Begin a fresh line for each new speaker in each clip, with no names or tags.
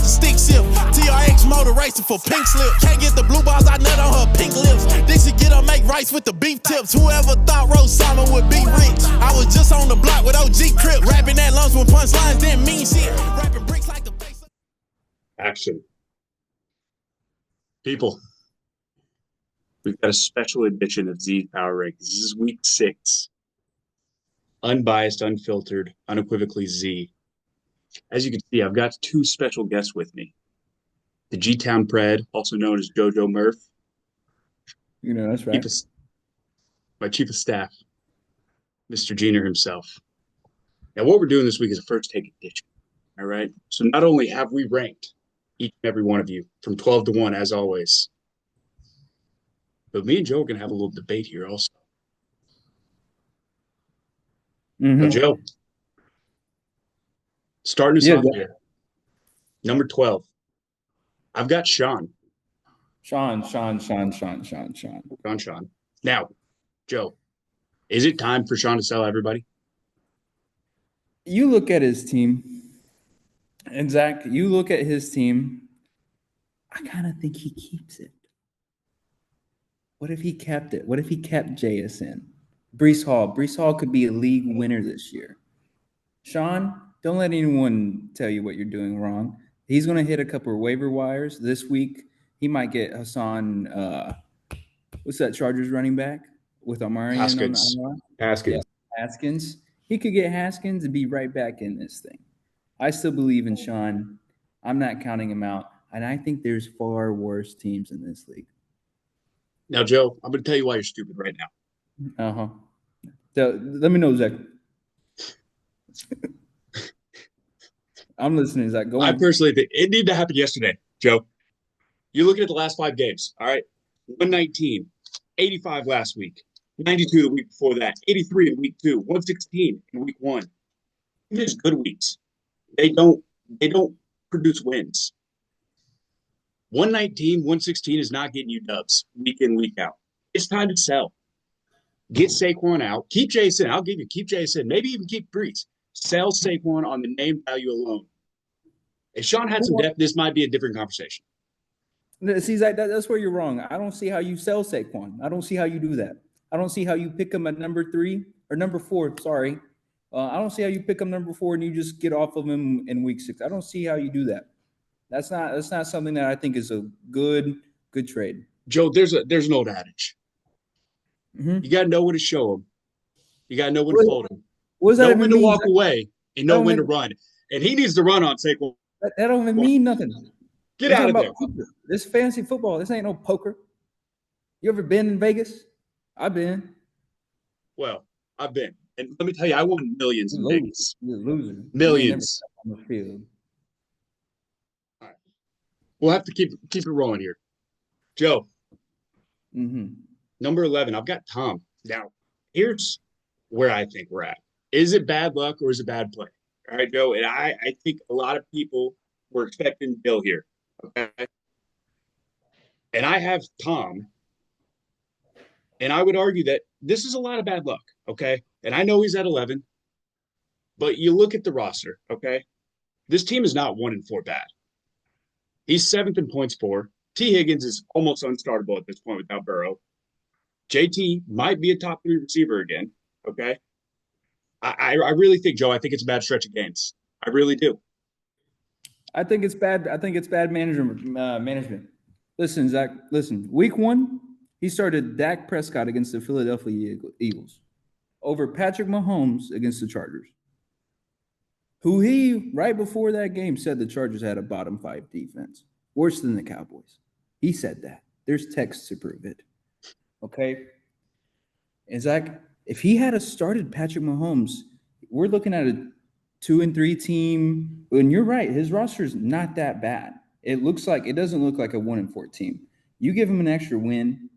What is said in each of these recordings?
the stick shift. TRX motor racing for pink slip. Can't get the blue balls, I nut on her pink lips. Dixie get her make rice with the beef tips. Whoever thought Rose Simon would be rich? I was just on the block with OG Crip. Rapping at lunch with punchlines didn't mean shit. Rapping bricks like the face of...
Action. People, we've got a special edition of Z's Power Rankings. This is week 6. Unbiased, unfiltered, unequivocally Z. As you can see, I've got 2 special guests with me. The G-Town Pred, also known as JoJo Murph.
You know, that's right.
My chief of staff, Mr. Jenner himself. Now, what we're doing this week is a first take edition. All right? So not only have we ranked each and every one of you from 12 to 1, as always, but me and Joe are going to have a little debate here also. Now, Joe, starting us off here, number 12. I've got Sean.
Sean.
Now, Joe, is it time for Sean to sell everybody?
You look at his team, and Zach, you look at his team, I kind of think he keeps it. What if he kept it? What if he kept JSN? Breece Hall could be a league winner this year. Sean, don't let anyone tell you what you're doing wrong. He's going to hit a couple of waiver wires this week. He might get Hassan. What's that Chargers running back with Amari?
Haskins.
Yeah, Haskins. He could get Haskins and be right back in this thing. I still believe in Sean. I'm not counting him out. And I think there's far worse teams in this league.
Now, Joe, I'm going to tell you why you're stupid right now.
So, let me know, Zach. I'm listening, Zach. Go on.
I personally think it needed to happen yesterday, Joe. You're looking at the last 5 games, all right? 119, 85 last week, 92 the week before that, 83 in week 2, 116 in week 1. These are good weeks. They don't produce wins. 119, 116 is not getting you dubs week in, week out. It's time to sell. Get Saquon out. Keep Jason. I'll give you. Keep Jason. Maybe even keep Breece. Sell Saquon on the name value alone. If Sean had some depth, this might be a different conversation.
See, Zach, that's where you're wrong. I don't see how you sell Saquon. I don't see how you do that. I don't see how you pick him at number 3 or number 4. Sorry. I don't see how you pick him number 4 and you just get off of him in week 6. I don't see how you do that. That's not something that I think is a good trade.
Joe, there's an old adage. You got to know when to show him. You got to know when to fold him. Know when to walk away and know when to run. And he needs to run on Saquon.
That don't even mean nothing.
Get out of there.
Poker. This fantasy football. This ain't no poker. You ever been in Vegas? I've been.
Well, I've been. And let me tell you, I won millions in Vegas.
You're losing.
Millions.
On the field.
All right. We'll have to keep it rolling here. Joe. Number 11, I've got Tom. Now, here's where I think we're at. Is it bad luck or is it bad play? All right, Joe. And I think a lot of people were expecting Bill here. Okay. And I have Tom. And I would argue that this is a lot of bad luck. Okay. And I know he's at 11. But you look at the roster. Okay. This team is not 1-4 bad. He's 7th in points for. T. Higgins is almost unstartable at this point without Burrow. JT might be a top 3 receiver again. Okay. I really think, Joe, I think it's a bad stretch of games. I really do.
I think it's bad. I think it's bad management. Listen, Zach, week 1, he started Dak Prescott against the Philadelphia Eagles over Patrick Mahomes against the Chargers, who he, right before that game, said the Chargers had a bottom 5 defense, worse than the Cowboys. He said that. There's texts to prove it. Okay? And Zach, if he had started Patrick Mahomes, we're looking at a 2-3 team. And you're right, his roster is not that bad. It doesn't look like a 1-4 team. You give him an extra win,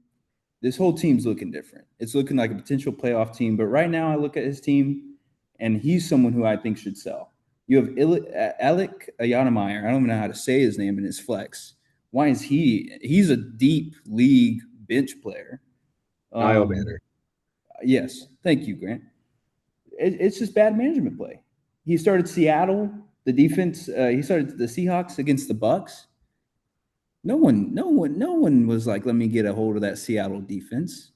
this whole team's looking different. It's looking like a potential playoff team. But right now, I look at his team, and he's someone who I think should sell. You have Alec Ayanameyer. I don't even know how to say his name in his flex. Why is he's a deep league bench player.
Eye-opener.
Yes. Thank you, Grant. It's just bad management play. He started Seattle. The defense. He started the Seahawks against the Bucks. No one was like, "Let me get a hold of that Seattle defense."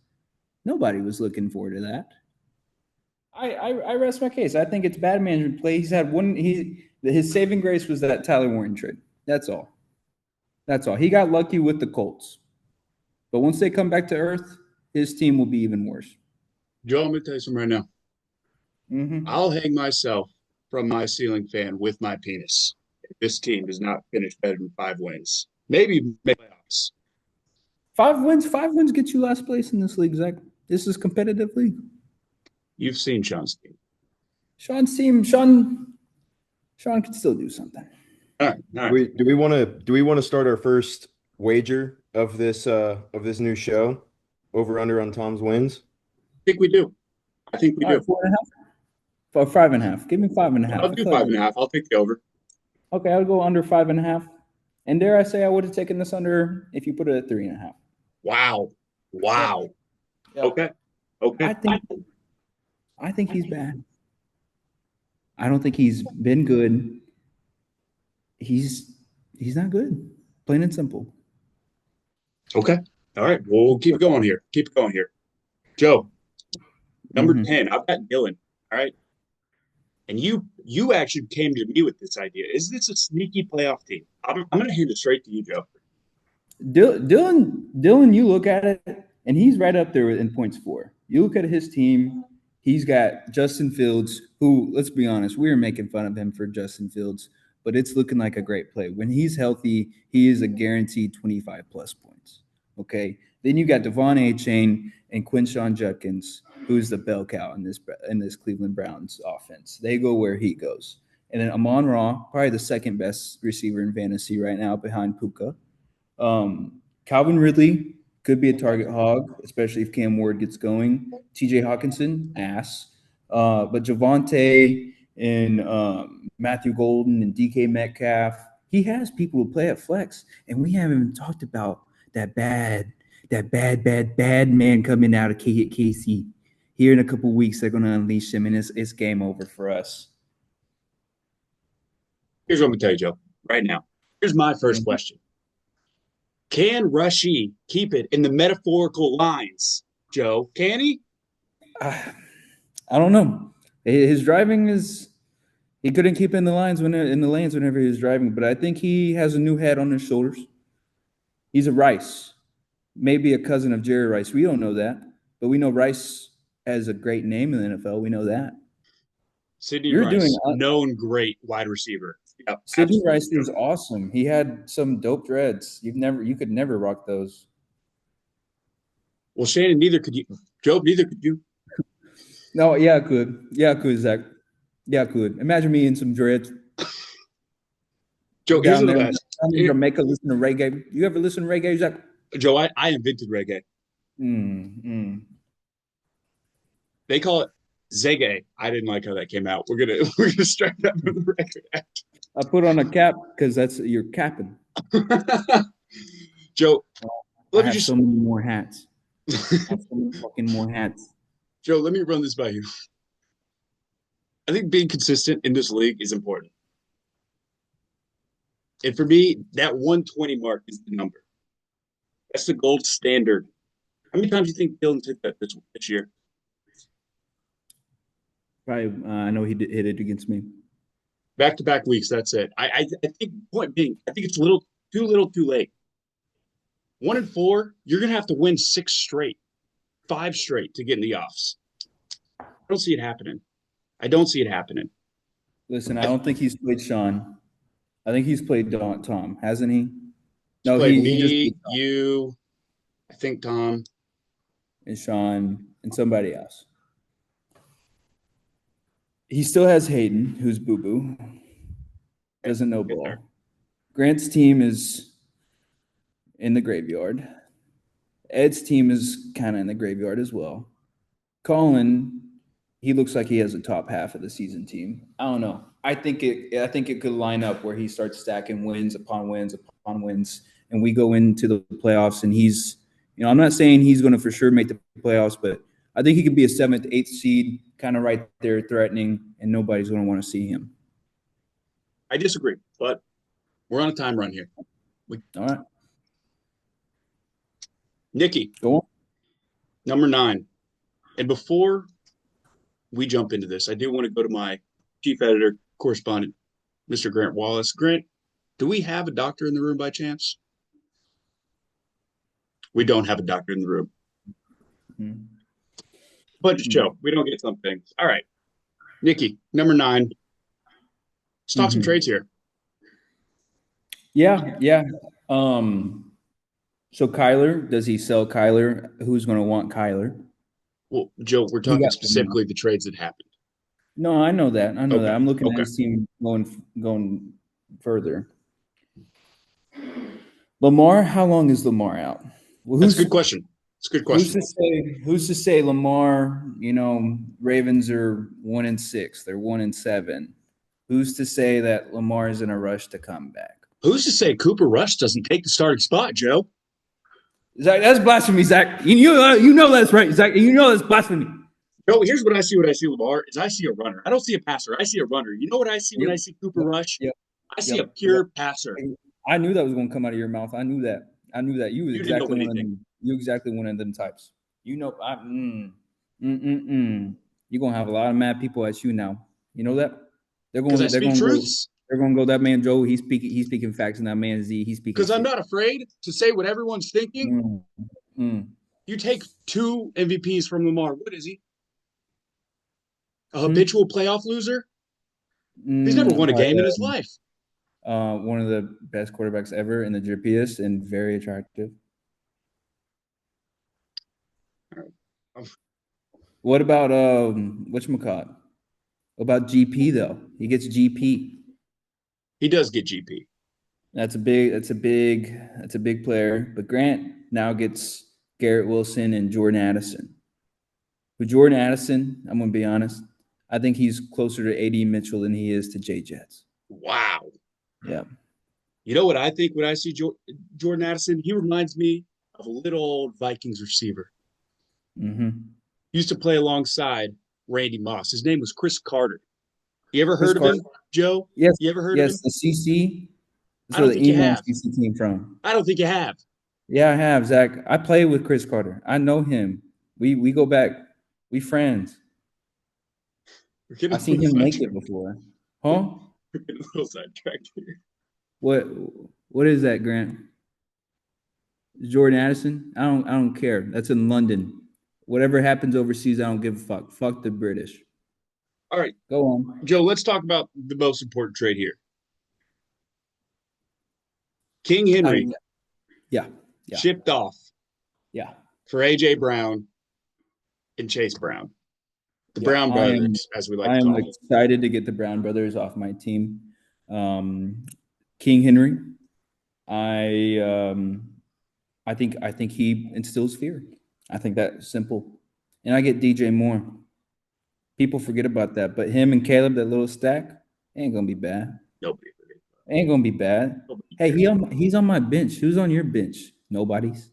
Nobody was looking forward to that. I rest my case. I think it's bad management play. He's had one. His saving grace was that Tyler Warren trade. That's all. That's all. He got lucky with the Colts, but once they come back to earth, his team will be even worse.
Joe, I'm going to tell you something right now.
Mm-hmm.
I'll hang myself from my ceiling fan with my penis if this team does not finish better than 5 wins. Maybe make playoffs.
5 wins get you last place in this league, Zach. This is competitive league.
You've seen Sean's team.
Sean can still do something.
All right.
Do we want to start our first wager of this new show? Over under on Tom's wins?
I think we do.
All right, 4.5? For 5.5. Give me 5.5.
I'll do 5.5. I'll take the over.
Okay, I'll go under 5.5. And dare I say I would have taken this under if you put it at 3.5.
Wow.
Yeah.
Okay.
I think he's bad. I don't think he's been good. He's not good. Plain and simple.
Okay. All right. Well, we'll keep going here. Joe, number 10. I've got Dylan. All right. And you actually came to me with this idea. Is this a sneaky playoff team? I'm going to hand it straight to you, Joe.
Dylan, you look at it, and he's right up there in points for. You look at his team. He's got Justin Fields, who, let's be honest, we were making fun of him for Justin Fields, but it's looking like a great play. When he's healthy, he is a guaranteed 25-plus points. Okay? Then you got Devon Achane and Quinshon Judkins, who's the bell cow in this Cleveland Browns offense. They go where he goes. And then Amon-Ra, probably the second best receiver in fantasy right now behind Puka. Calvin Ridley could be a target hog, especially if Cam Ward gets going. TJ Hawkinson, ass. But Javonte and Matthew Golden and DK Metcalf, he has people who play at flex. And we haven't even talked about that bad man coming out of KC. Here in a couple weeks, they're going to unleash him, and it's game over for us.
Here's what I'm going to tell you, Joe, right now. Here's my first question. Can Rashee keep it in the metaphorical lines, Joe? Can he?
I don't know. His driving he couldn't keep in the lanes whenever he was driving, but I think he has a new head on his shoulders. He's a Rice, maybe a cousin of Jerry Rice. We don't know that, but we know Rice has a great name in the NFL. We know that.
Sidney Rice, known great wide receiver. Yep,
Sidney Rice is awesome. He had some dope dreads. You could never rock those.
Well, Shannon, neither could you. Joe, neither could you.
No, yeah, I could. Yeah, I could, Zach. Yeah, I could. Imagine me in some dreads.
Joe, here's the best.
I'm in Jamaica, listen to reggae. You ever listen to reggae, Zach?
Joe, I invented reggae. They call it Zege. I didn't like how that came out. We're gonna strike that from the record act.
I put on a cap because you're capping.
Joe,
I have so many more hats. I have so many fucking more hats.
Joe, let me run this by you. I think being consistent in this league is important. And for me, that 120 mark is the number. That's the gold standard. How many times do you think Dylan took that this year?
Probably, I know he hit it against me.
Back-to-back weeks, that's it. I think, point being, I think it's too little, too late. 1-4, you're going to have to win 6 straight, 5 straight to get in the offs. I don't see it happening.
Listen, I don't think he's played Sean. I think he's played Tom, hasn't he?
No, he you, I think Tom.
And Sean and somebody else. He still has Hayden, who's boo-boo. Doesn't know ball. Grant's team is in the graveyard. Ed's team is kind of in the graveyard as well. Colin, he looks like he has a top half of the season team. I don't know. I think it could line up where he starts stacking wins upon wins upon wins, and we go into the playoffs. And he's, I'm not saying he's going to for sure make the playoffs, but I think he could be a 7th, 8th seed, kind of right there threatening, and nobody's going to want to see him.
I disagree, but we're on a time run here.
All right.
Nikki,
Go on.
number 9. And before we jump into this, I do want to go to my chief editor correspondent, Mr. Grant Wallace. Grant, do we have a doctor in the room by chance? We don't have a doctor in the room.
Mm.
But show, we don't get some things. All right. Nikki, number 9. Let's talk some trades here.
Yeah. So Kyler, does he sell Kyler? Who's going to want Kyler?
Well, Joe, we're talking specifically the trades that happened.
No, I know that. I know
Okay.
that. I'm looking
Okay.
at his team going further. Lamar, how long is Lamar out? Well,
That's a good question. It's a good question.
Who's to say Lamar, Ravens are 1-6, they're 1-7. Who's to say that Lamar is in a rush to come back?
Who's to say Cooper Rush doesn't take the starting spot, Joe?
Zach, that's blasphemy, Zach. You know that's right, Zach. You know that's blasphemy.
Joe, here's what I see when I see Lamar is I see a runner. I don't see a passer. I see a runner. You know what I see when I see Cooper Rush?
Yep.
I see a pure passer.
I knew that was going to come out of your mouth. I knew that. You was exactly one of them. You exactly one of them types. You're gonna have a lot of mad people at you now. You know that? They're going to go. That man Joe, he's speaking facts, and that man Z, he's speaking.
Because I'm not afraid to say what everyone's thinking. You take 2 MVPs from Lamar. What is he? A habitual playoff loser? He's never won a game in his life.
One of the best quarterbacks ever in the drippiest and very attractive. What about whatchamacallit? What about GP though? He gets GP.
He does get GP.
That's a big player. But Grant now gets Garrett Wilson and Jordan Addison. With Jordan Addison, I'm gonna be honest, I think he's closer to AD Mitchell than he is to Jay Jets.
Wow.
Yeah.
You know what I think when I see Jordan Addison? He reminds me of a little old Vikings receiver. Used to play alongside Randy Moss. His name was Chris Carter. You ever heard of him, Joe?
Yes.
You ever heard of him?
Yes, the CC.
I don't think you have.
CC team from.
I don't think you have.
Yeah, I have, Zach. I play with Chris Carter. I know him. We go back. We friends. I've seen him make it before. Huh?
We're getting a little sidetracked here.
What is that, Grant? Jordan Addison? I don't care. That's in London. Whatever happens overseas, I don't give a fuck. Fuck the British.
All right.
Go on.
Joe, let's talk about the most important trade here. King Henry
Yeah.
shipped off for AJ Brown and Chase Brown. The Brown brothers, as we like to call them.
I am excited to get the Brown brothers off my team. King Henry, I think he instills fear. I think that's simple. And I get DJ Moore. People forget about that. But him and Caleb, that little stack, ain't going to be bad.
Nobody.
Ain't going to be bad. Hey, he's on my bench. Who's on your bench? Nobody's.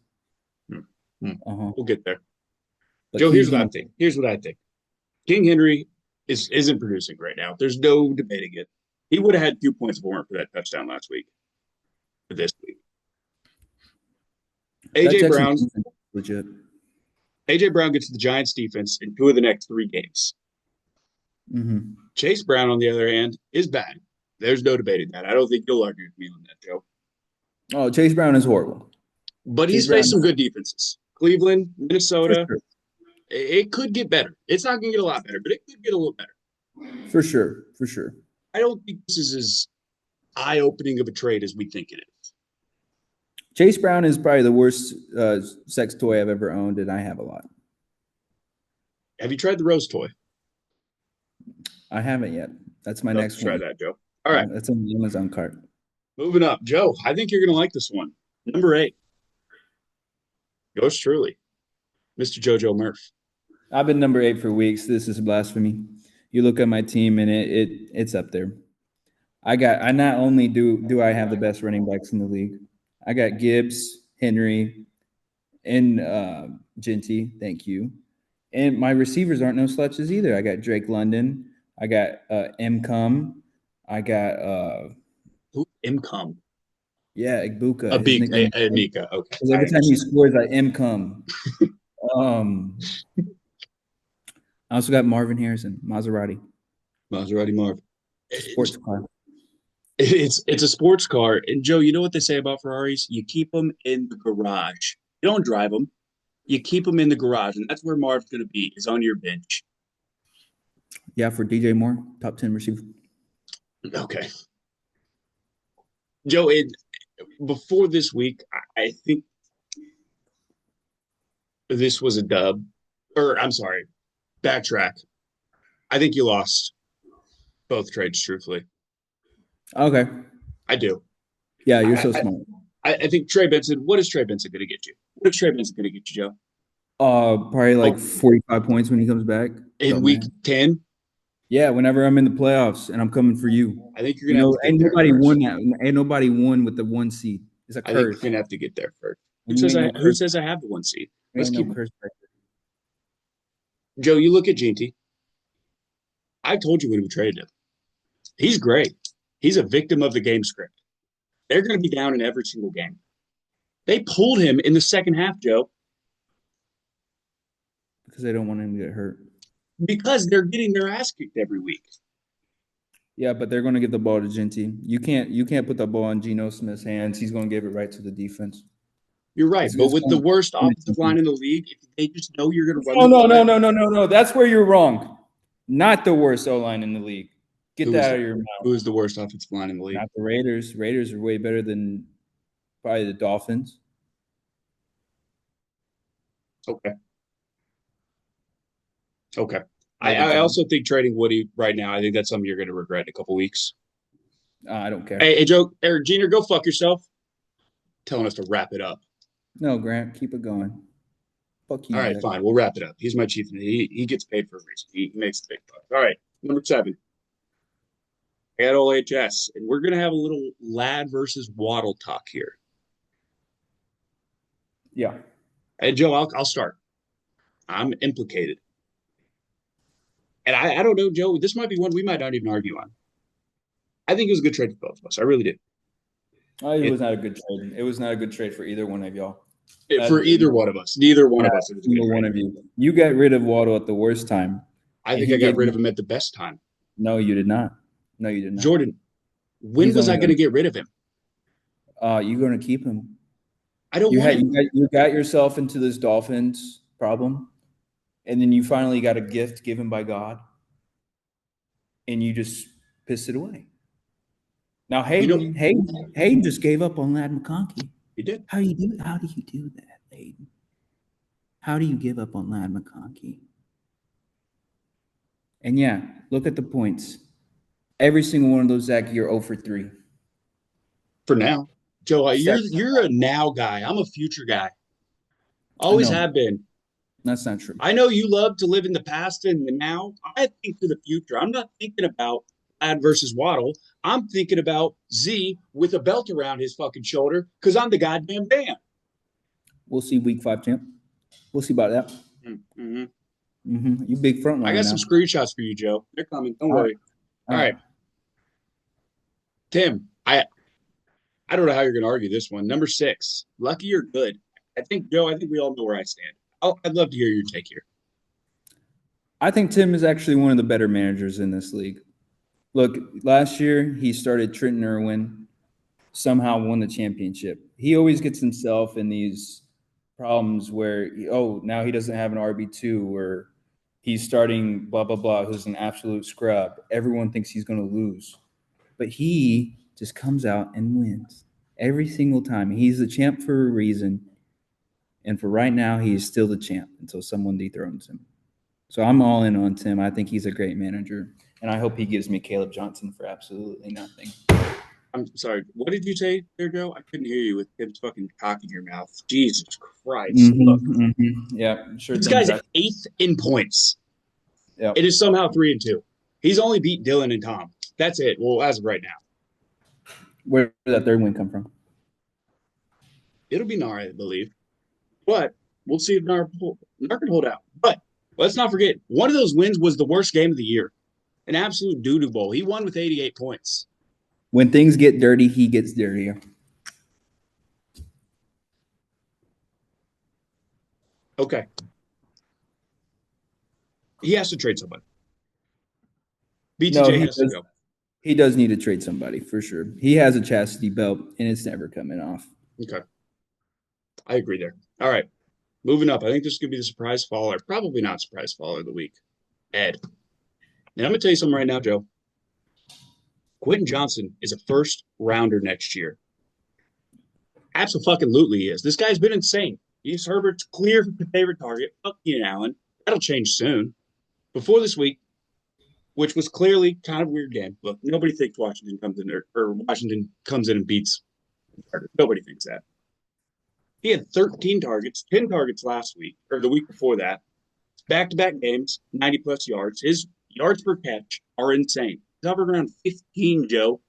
We'll get there.
But
Joe, here's what I think. King Henry isn't producing right now. There's no debating it. He would have had 2 points if it weren't for that touchdown last week. For this week. AJ Brown's
legit.
AJ Brown gets the Giants defense in 2 of the next 3 games. Chase Brown, on the other hand, is bad. There's no debating that. I don't think you'll argue with me on that, Joe.
Oh, Chase Brown is horrible.
But he's faced some good defenses. Cleveland, Minnesota. Sure. It could get better. It's not going to get a lot better, but it could get a little better.
For sure.
I don't think this is as eye-opening of a trade as we think it is.
Chase Brown is probably the worst sex toy I've ever owned, and I have a lot.
Have you tried the rose toy?
I haven't yet. That's my next one.
Try that, Joe. All right.
That's on the Amazon cart.
Moving up. Joe, I think you're going to like this one. Number 8. Yours truly, Mr. JoJo Murph.
I've been number 8 for weeks. This is blasphemy. You look at my team, and it's up there. I not only do I have the best running backs in the league, I got Gibbs, Henry, and Genty. Thank you. And my receivers aren't no slouches either. I got Drake London. I got M. Cum. I got
Who? Imcom.
Igbuka. His nickname.
Mika. Okay.
Because every time he scores, I come. I also got Marvin Harrison, Maserati.
Maserati Marv.
Sports car.
It's a sports car. And Joe, you know what they say about Ferraris? You keep them in the garage. You don't drive them. You keep them in the garage, and that's where Marv's going to be, is on your bench.
Yeah, for DJ Moore, top 10 receiver.
Okay. Joe, before this week, I think this was a dub. Or, I'm sorry, backtrack. I think you lost both trades, truthfully.
Okay.
I do.
Yeah, you're so smart.
I think Trey Benson, what is Trey Benson going to get you? What is Trey Benson going to get you, Joe?
Probably like 45 points when he comes back.
In week 10?
Yeah, whenever I'm in the playoffs and I'm coming for you.
I think you're going to have to
ain't
get
nobody
there
won that. Ain't nobody won with the 1 seed. It's a curse.
I think you're going to have to get there first. Who says I have the 1 seed? Let's keep
curse.
Joe, you look at Ginty. I told you when we traded him. He's great. He's a victim of the game script. They're going to be down in every single game. They pulled him in the second half, Joe.
Because they don't want him to get hurt.
Because they're getting their ass kicked every week.
Yeah, but they're going to give the ball to Ginty. You can't put the ball in Geno Smith's hands. He's going to give it right to the defense.
You're right, but with the worst offensive line in the league, if they just know you're going to run.
No. That's where you're wrong. Not the worst O-line in the league. Get that out of your mouth.
Who is the worst offensive line in the league?
Not the Raiders. Raiders are way better than probably the Dolphins.
Okay. I also think trading Woody right now, I think that's something you're going to regret in a couple weeks.
I don't care.
Hey, Joe, or Junior, go fuck yourself. Telling us to wrap it up.
No, Grant, keep it going. Fuck you.
All right, fine. We'll wrap it up. He's my chief. He gets paid for a reason. He makes the big bucks. All right, number 7. I got old HS, and we're going to have a little Lad versus Waddle talk here.
Yeah.
Hey, Joe, I'll start. I'm implicated. And I don't know, Joe, this might be one we might not even argue on. I think it was a good trade for both of us. I really did.
It was not a good trade. It was not a good trade for either one of y'all.
For either one of us. Neither one of us.
Neither one of you. You got rid of Waddle at the worst time.
I think I got rid of him at the best time.
No, you did not. No, you did not.
Jordan, when was I going to get rid of him?
You're going to keep him.
I don't want him.
You got yourself into this Dolphins problem, and then you finally got a gift given by God, and you just pissed it away. Now, Hayden just gave up on Ladd McConkey.
He did.
How do you do that, Hayden? How do you give up on Ladd McConkey? And yeah, look at the points. Every single one of those, Zach, you're 0 for 3.
For now. Joe, you're a now guy. I'm a future guy. Always have been.
That's not true.
I know you love to live in the past and the now. I think to the future. I'm not thinking about Lad versus Waddle. I'm thinking about Z with a belt around his fucking shoulder because I'm the goddamn bam.
We'll see week 5, champ. We'll see about that.
Mm-hmm.
Mm-hmm. You big front line.
I got some screenshots for you, Joe. They're coming. Don't worry. All right. Tim, I don't know how you're going to argue this one. Number 6, lucky or good? I think, Joe, we all know where I stand. I'd love to hear your take here.
I think Tim is actually one of the better managers in this league. Look, last year he started Trenton Irwin, somehow won the championship. He always gets himself in these problems where, now he doesn't have an RB2 or he's starting blah, blah, blah, who's an absolute scrub. Everyone thinks he's going to lose. But he just comes out and wins every single time. He's the champ for a reason. And for right now, he is still the champ until someone dethrones him. So I'm all in on Tim. I think he's a great manager. And I hope he gives me Caleb Johnson for absolutely nothing.
I'm sorry. What did you say there, Joe? I couldn't hear you with Tim's fucking cock in your mouth. Jesus Christ.
Yeah, sure.
This guy's 8th in points.
Yeah.
It is somehow 3-2. He's only beat Dylan and Tom. That's it. Well, as of right now.
Where did that third win come from?
It'll be Nara, I believe. But we'll see if Nara can hold out. But let's not forget, one of those wins was the worst game of the year. An absolute doo-doo bowl. He won with 88 points.
When things get dirty, he gets dirtier.
Okay. He has to trade somebody. BTJ has to go.
He does need to trade somebody for sure. He has a chastity belt, and it's never coming off.
Okay. I agree there. All right. Moving up. I think this is going to be the surprise faller. Probably not surprise faller of the week. Ed. Now, I'm going to tell you something right now, Joe. Quentin Johnson is a first rounder next year. Absolutely he is. This guy's been insane. He's Herbert's clear favorite target. Fuck Keenan Allen. That'll change soon. Before this week, which was clearly kind of a weird game. Look, nobody thinks Washington comes in there, or Washington comes in and beats. Nobody thinks that. He had 13 targets, 10 targets last week, or the week before that. Back-to-back games, 90-plus yards. His yards per catch are insane. He's hovered around 15, Joe.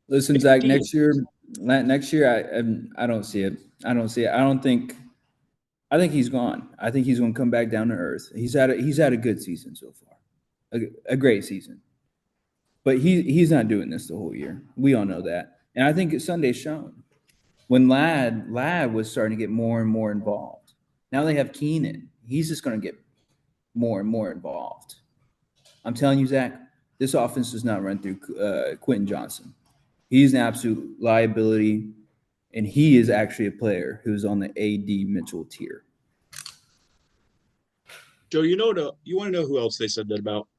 Listen,
15.
Zach, next year, I don't see it. I don't see it. I think he's gone. I think he's going to come back down to earth. He's had a good season so far, a great season. But he's not doing this the whole year. We all know that. And I think Sunday's shown. When Ladd was starting to get more and more involved. Now they have Keenan. He's just going to get more and more involved. I'm telling you, Zach, this offense does not run through Quentin Johnson. He's an absolute liability, and he is actually a player who's on the A.D. Mitchell tier.
Joe, you want to know who else they said that about?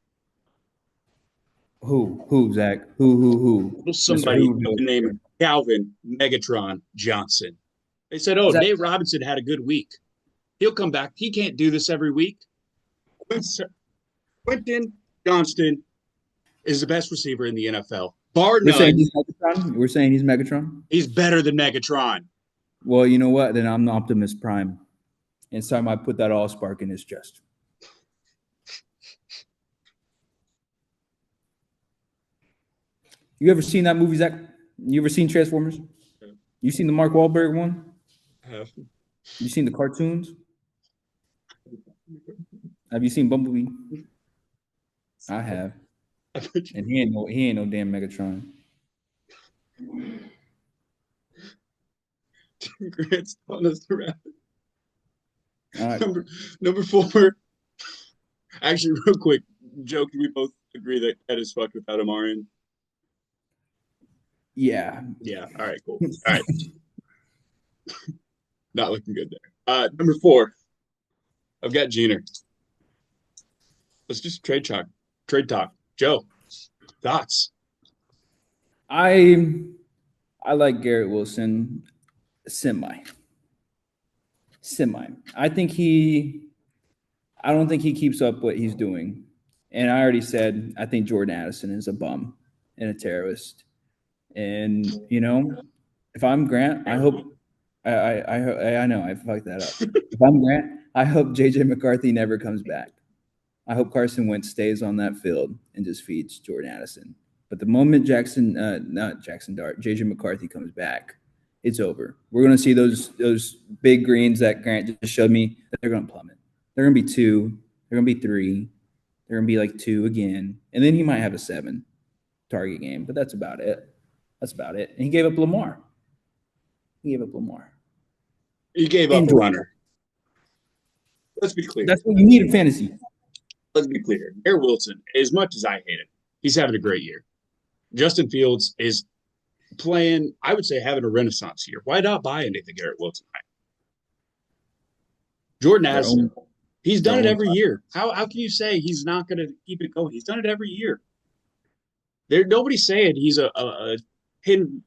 Who, Zach? Who?
Somebody named Calvin Megatron Johnson. They said, Nate Robinson had a good week. He'll come back. He can't do this every week. Quentin Johnston is the best receiver in the NFL. Bar none.
We're saying he's Megatron?
He's better than Megatron.
Well, you know what? Then I'm the Optimus Prime. And it's time I put that all spark in his chest. You ever seen that movie, Zach? You ever seen Transformers? You seen the Mark Wahlberg one?
I have.
You seen the cartoons? Have you seen Bumblebee? I have. And he ain't no damn Megatron.
Grant's telling us to wrap it.
All right.
Number 4. Actually, real quick, Joe, can we both agree that Ed is fucked without Amarian?
Yeah.
Yeah. All right, cool. All right. Not looking good there. Number 4. I've got Jenner. Let's just trade talk. Joe, thoughts?
I like Garrett Wilson semi. I don't think he keeps up what he's doing. And I already said I think Jordan Addison is a bum and a terrorist. And if I'm Grant, I hope I know I fucked that up. If I'm Grant, I hope JJ McCarthy never comes back. I hope Carson Wentz stays on that field and just feeds Jordan Addison. But the moment JJ McCarthy comes back, it's over. We're going to see those big greens that Grant just showed me. That they're going to plummet. They're going to be 2. They're going to be 3. They're going to be like 2 again, and then he might have a 7 target game. But that's about it. And he gave up Lamar. He gave up
a runner. Let's be clear.
That's what you need in fantasy.
Let's be clear. Garrett Wilson, as much as I hate it, he's having a great year. Justin Fields is playing, I would say, having a renaissance year. Why not buy into the Garrett Wilson hype? Jordan Addison, he's done it every year. How can you say he's not going to keep it going? He's done it every year. Nobody's saying he's a pin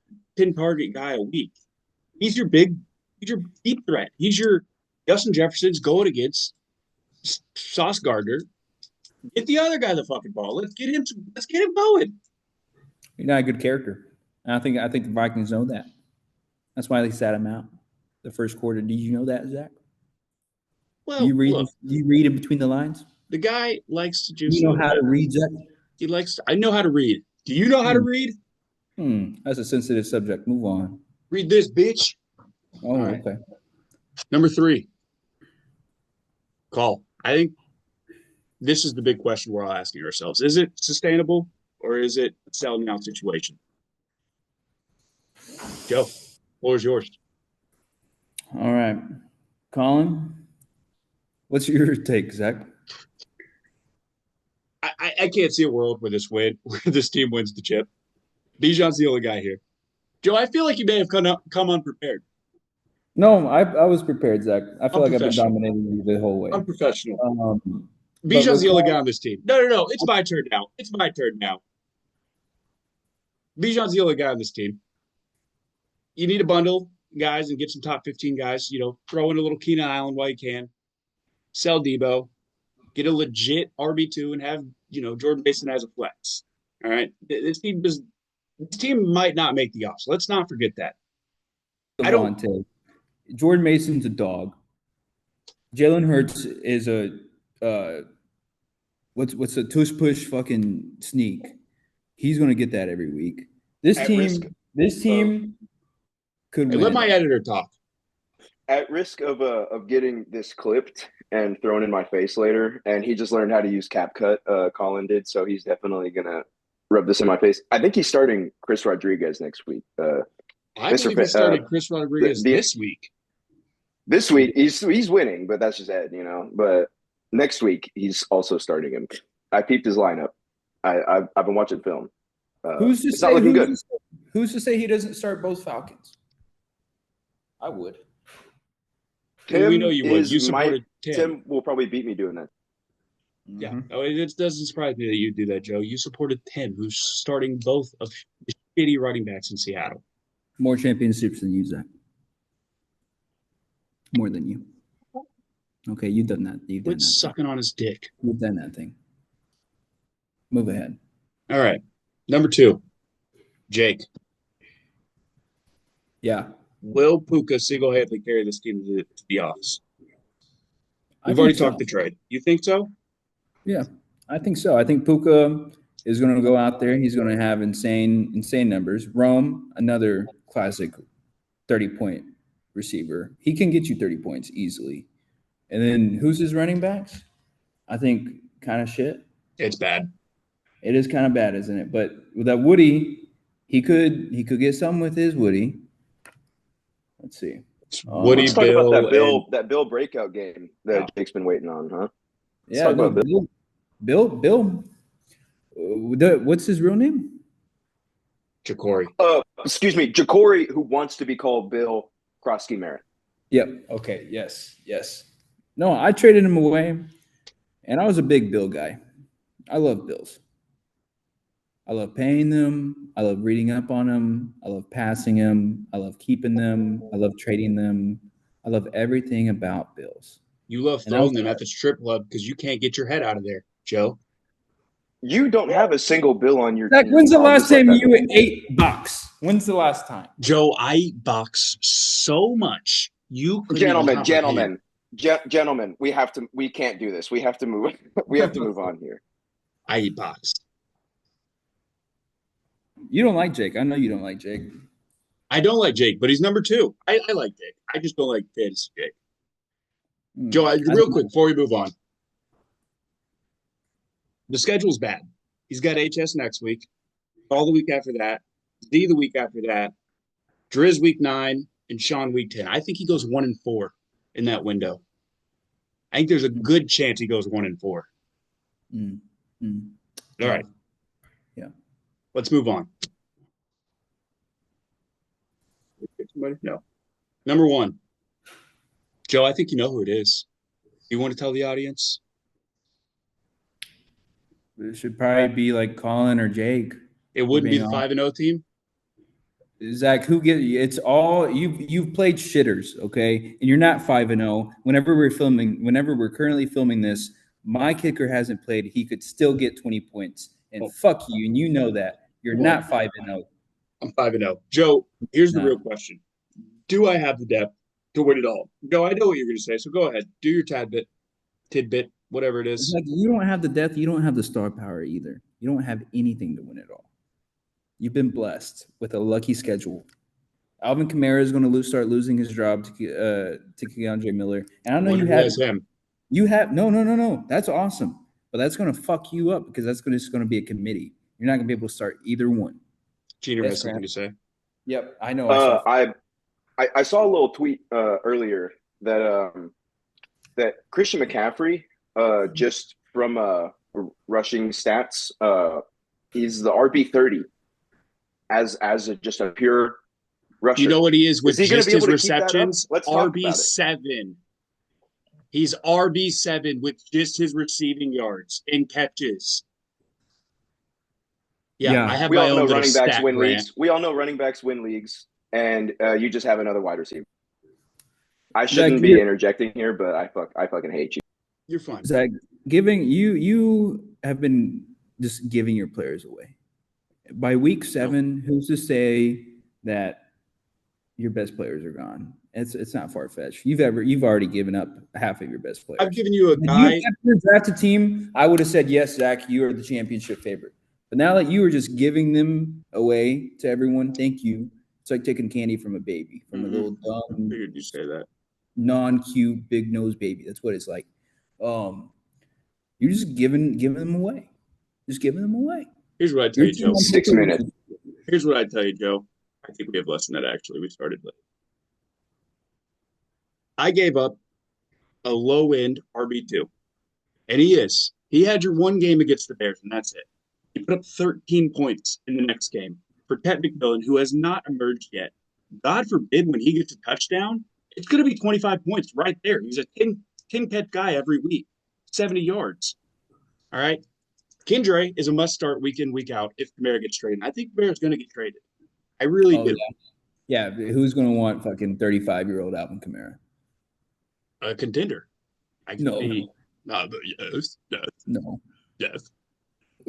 target guy a week. He's your deep threat. He's your Justin Jefferson's going against Sauce Gardner. Get the other guy the fucking ball. Let's get him going.
He's not a good character. And I think the Vikings know that. That's why they sat him out the first quarter. Did you know that, Zach?
Well,
do you read in between the lines?
The guy likes to just.
You know how to read, Zach?
I know how to read. Do you know how to read?
That's a sensitive subject. Move on.
Read this, bitch.
Oh, right. Okay.
Number 3. Call. I think this is the big question we're all asking ourselves. Is it sustainable or is it a sell now situation? Joe, floor is yours.
All right. Colin, what's your take, Zach?
I can't see a world where this team wins the chip. Bijan's the only guy here. Joe, I feel like you may have come unprepared.
No, I was prepared, Zach. I feel like I've been
Unprofessional.
dominating you the whole way.
Unprofessional.
But
Bijan's the only
Colin-
guy on this team. No. It's my turn now. Bijan's the only guy on this team. You need a bundle, guys, and get some top 15 guys. Throw in a little Keenan Allen while you can. Sell Debo. Get a legit RB2 and have, Jordan Mason as a flex. All right. This team might not make the offs. Let's not forget that.
Devontae. Jordan Mason's a dog. Jalen Hurts is a what's a tush push fucking sneak. He's gonna get that every week. This team could win.
Let my editor talk.
At risk of getting this clipped and thrown in my face later, and he just learned how to use CapCut, Colin did, so he's definitely gonna rub this in my face. I think he's starting Chris Rodriguez next week.
I believe he started Chris Rodriguez this week.
This week he's winning, but that's just Ed, But next week he's also starting him. I peeped his lineup. I've been watching film.
Who's to
it's
say?
not looking good.
Who's to say he doesn't start both Falcons? I would.
Tim
we know you would. You supported Tim.
Tim will probably beat me doing that.
Yeah. It doesn't surprise me that you do that, Joe. You supported Tim, who's starting both of the shitty running backs in Seattle.
More championships than you, Zach. More than you. Okay, you've done that.
Quit sucking on his dick.
You've done that thing. Move ahead.
All right. Number 2, Jake.
Yeah.
Will Puka single-handedly carry this team to the office? We've
I
already
think so.
talked the trade. You think so?
Yeah, I think so. I think Puka is going to go out there. He's going to have insane numbers. Rome, another classic 30-point receiver. He can get you 30 points easily. And then who's his running backs? I think kind of shit.
It's bad.
It is kind of bad, isn't it? But with that Woody, he could get something with his Woody. Let's see.
Woody,
Let's talk
Bill,
about that Bill breakout game that Jake's been waiting on, huh?
Yeah, no, Bill. What's his real name?
Ja'Cory.
Excuse me, Ja'Cory, who wants to be called Bill Krosky Merritt.
Yep. Okay. Yes. No, I traded him away, and I was a big Bill guy. I love Bills. I love paying them. I love reading up on them. I love passing them. I love keeping them. I love trading them. I love everything about Bills.
You love throwing them at the strip club because you can't get your head out of there, Joe.
You don't have a single Bill on your
Zach,
team.
when's the last time you ate box? When's the last time?
Joe, I eat box so much.
Gentlemen, we can't do this. We have to move. We have to move on here.
I eat box.
You don't like Jake. I know you don't like Jake.
I don't like Jake, but he's number 2. I like Jake. I just don't like fantasy Jake. Joe, real quick before we move on. The schedule's bad. He's got HS next week, all the week after that, Z the week after that, Driz week 9, and Sean week 10. I think he goes 1-4 in that window. I think there's a good chance he goes 1-4. All right.
Yeah.
Let's move on. No. Number 1. Joe, I think you know who it is. You want to tell the audience?
It should probably be like Colin or Jake.
It wouldn't be the 5-0 team?
Zach, it's all you've played shitters, okay? And you're not 5-0. Whenever we're currently filming this, my kicker hasn't played. He could still get 20 points. And fuck you, and you know that. You're not 5-0.
I'm 5-0. Joe, here's the real question. Do I have the depth to win it all? Joe, I know what you're going to say, so go ahead. Do your tidbit, whatever it is.
Like, you don't have the depth. You don't have the star power either. You don't have anything to win it all. You've been blessed with a lucky schedule. Alvin Kamara is going to start losing his job to Keandre Miller. And I know you have him. You have no. That's awesome. but that's going to fuck you up because that's just going to be a committee. You're not going to be able to start either one.
Jeter
Yes,
has something
Grant.
to say.
Yep, I know. I saw.
I saw a little tweet earlier that Christian McCaffrey, just from rushing stats, he's the RB30 as just a pure rusher.
You know what he is with
he
just
be able
his
to keep that up?
receptions?
Let's talk about it.
RB7. He's RB7 with just his receiving yards and catches. Yeah. I have
We
my
all
own
know
little
running backs
stat
win
grant.
leagues. We all know running backs win leagues, and you just have another wide receiver. I shouldn't be interjecting here, but I fucking hate you.
You're fine.
Zach, you have been just giving your players away. By week 7, who's to say that your best players are gone? It's not far fetched. You've already given up half of your best players.
I've given you a
If
guy.
you kept drafted team, I would have said yes, Zach. You are the championship favorite. But now that you are just giving them away to everyone, thank you. It's like taking candy from a baby, from a little dumb,
Figured you say that.
non-cute, big nose baby. That's what it's like. You're just giving them away. Just giving them away.
Here's what I tell you, Joe.
6 minutes.
Here's what I tell you, Joe. I think we have less than that, actually. We started late. I gave up a low-end RB2. And he had your one game against the Bears, and that's it. He put up 13 points in the next game for Ted McMillan, who has not emerged yet. God forbid when he gets a touchdown, it's going to be 25 points right there. He's a 10-catch guy every week, 70 yards. All right? Kendra is a must-start week in, week out if Kamara gets traded. I think Kamara's going to get traded. I really do.
Yeah, who's going to want fucking 35-year-old Alvin Kamara?
A contender.
No.
Yes.
No.
Yes.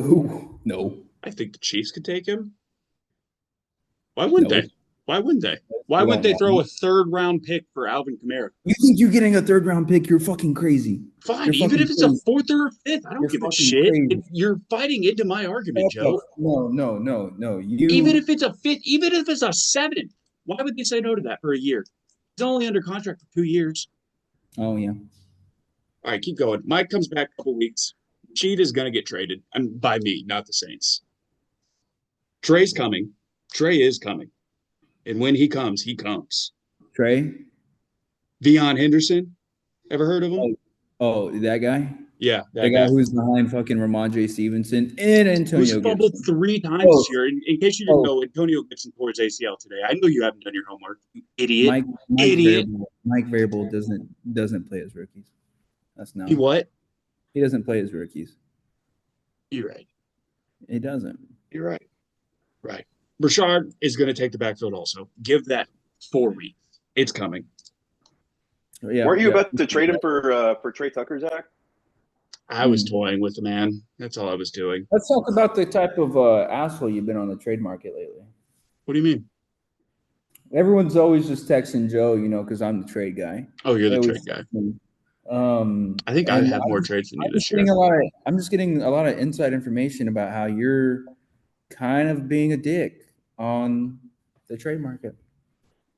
Ooh, no.
I think the Chiefs could take him. Why wouldn't they? Why wouldn't they? Why wouldn't they throw a third-round pick for Alvin Kamara?
You think you're getting a third-round pick? You're fucking crazy.
Fine, even if it's a fourth or a fifth, I don't give a shit.
Crazy.
You're fighting into my argument, Joe.
No.
Even if it's a fifth, even if it's a seventh, why would they say no to that for a year? He's only under contract for 2 years.
Oh, yeah.
All right, keep going. Mike comes back a couple weeks. Cheat is going to get traded. And by me, not the Saints. Trey's coming. Trey is coming. And when he comes, he comes.
Trey?
Vion Henderson? Ever heard of him?
Oh, that guy?
Yeah.
That guy who's behind fucking Ramondre Stevenson and Antonio
Who's fumbled
Gibson.
3 times this year. In case you didn't know, Antonio Gibson tore his ACL today. I know you haven't done your homework, you idiot.
Mike Variable doesn't play his rookies. That's not.
He what?
He doesn't play his rookies.
You're right.
He doesn't.
You're right. Right. Brashard is going to take the backfield also. Give that 4 weeks. It's coming.
Yeah, weren't you about to trade him for Trey Tucker, Zach?
I was toying with the man. That's all I was doing.
Let's talk about the type of asshole you've been on the trade market lately.
What do you mean?
Everyone's always just texting Joe, because I'm the trade guy.
Oh, you're the trade guy. I think I have more trades than you this year.
I'm just getting a lot of inside information about how you're kind of being a dick on the trade market.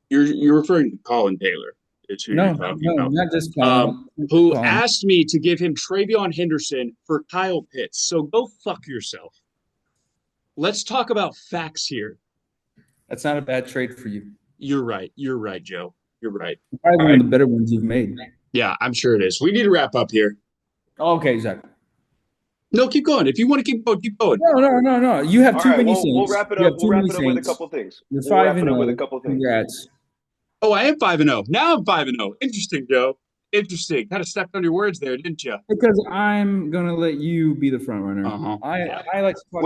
You're referring to Colin Taylor. It's who you're talking about.
Not just Colin.
Who asked me to give him Travion Henderson for Kyle Pitts. So go fuck yourself. Let's talk about facts here.
That's not a bad trade for you.
You're right. You're right, Joe. You're right.
Probably one of the better ones you've made.
Yeah, I'm sure it is. We need to wrap up here.
Okay, Zach.
No, keep going. If you want to keep going, keep going.
No. You have too many things.
We'll wrap it up. We'll wrap it up with a couple things.
You're 5-0 with a couple things. Congrats.
Oh, I am 5-0. Now I'm 5-0. Interesting, Joe. Interesting. Kind of stepped on your words there, didn't you?
Because I'm gonna let you be the front runner. I like to talk.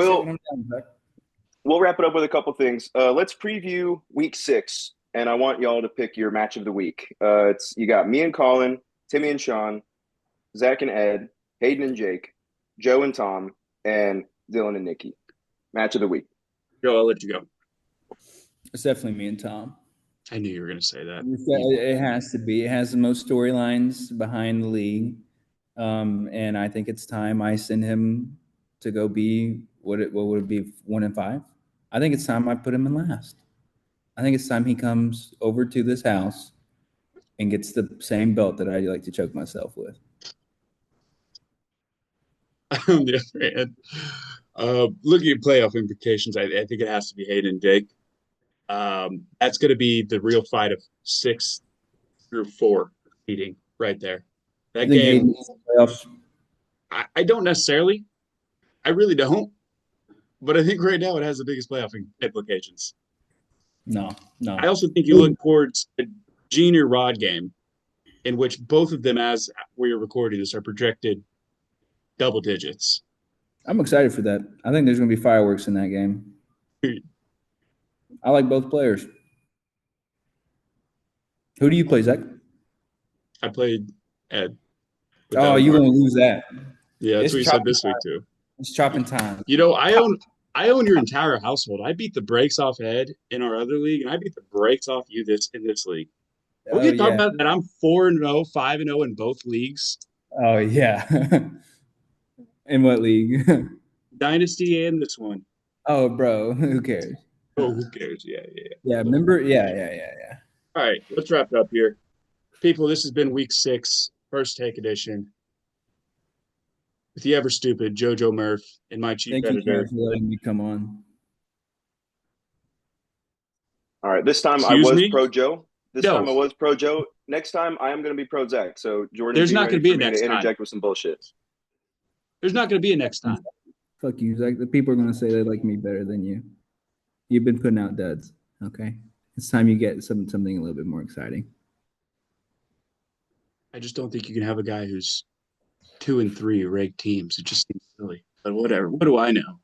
We'll wrap it up with a couple things. Let's preview week 6, and I want y'all to pick your match of the week. You got me and Colin, Timmy and Sean, Zach and Ed, Hayden and Jake, Joe and Tom, and Dylan and Nikki. Match of the week.
Joe, I'll let you go.
It's definitely me and Tom.
I knew you were going to say that.
It has to be. It has the most storylines behind the league. And I think it's time I send him to go be what would it be, 1-5? I think it's time I put him in last. I think it's time he comes over to this house and gets the same belt that I like to choke myself with.
On the other hand, looking at playoff implications, I think it has to be Hayden and Jake. That's going to be the real fight of 6 through 4 seeding right there.
I
That
think
game,
Hayden playoffs.
I don't necessarily. I really don't. But I think right now it has the biggest playoff implications.
No.
I also think you look towards a junior Rod game in which both of them, as we are recording this, are projected double digits.
I'm excited for that. I think there's going to be fireworks in that game. I like both players. Who do you play, Zach?
I played Ed.
Oh, you're going to lose that.
Yeah, that's
It's
what you said this
chopping
week too.
It's chopping time.
You know, I own your entire household. I beat the brakes off Ed in our other league, and I beat the brakes off you in this league. We
Oh,
can talk
yeah.
about that. I'm 4-0, 5-0 in both leagues.
Oh, yeah. In what league?
Dynasty and this one.
Oh, bro. Who cares?
Oh, who cares? Yeah.
Yeah, remember? Yeah.
All right, let's wrap it up here. People, this has been week 6, first take edition. With the ever stupid JoJo Murph and my chief
Thank you,
editor.
Karen, for letting me come on.
All right. This time
Excuse
I was
me?
pro Joe.
No.
Time I was pro Joe. Next time I am going to be pro Zach. So Jordan,
There's
be
not
ready
gonna be
for
a
me
next
to
time.
interject with some bullshit.
There's not going to be a next time.
Fuck you, Zach. The people are going to say they like me better than you. You've been putting out duds, okay? It's time you get something a little bit more exciting.
I just don't think you can have a guy who's 2 and 3 ranked teams. It just seems silly. But whatever. What do I know?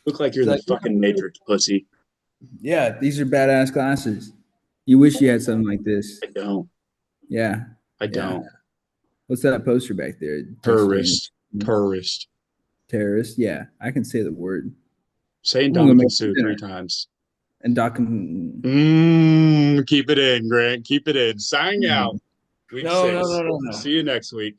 Look like you're in the fucking Matrix, pussy.
Yeah, these are badass glasses. You wish you had something like this.
I don't.
Yeah.
I don't.
What's that poster back there?
Terrorist.
Terrorist. Yeah, I can say the word.
Saying
I'm gonna
Dominican
make
Sue
dinner.
3 times.
And
Keep it in, Grant. Keep it in. Sign out. Week 6.
No.
See you next week.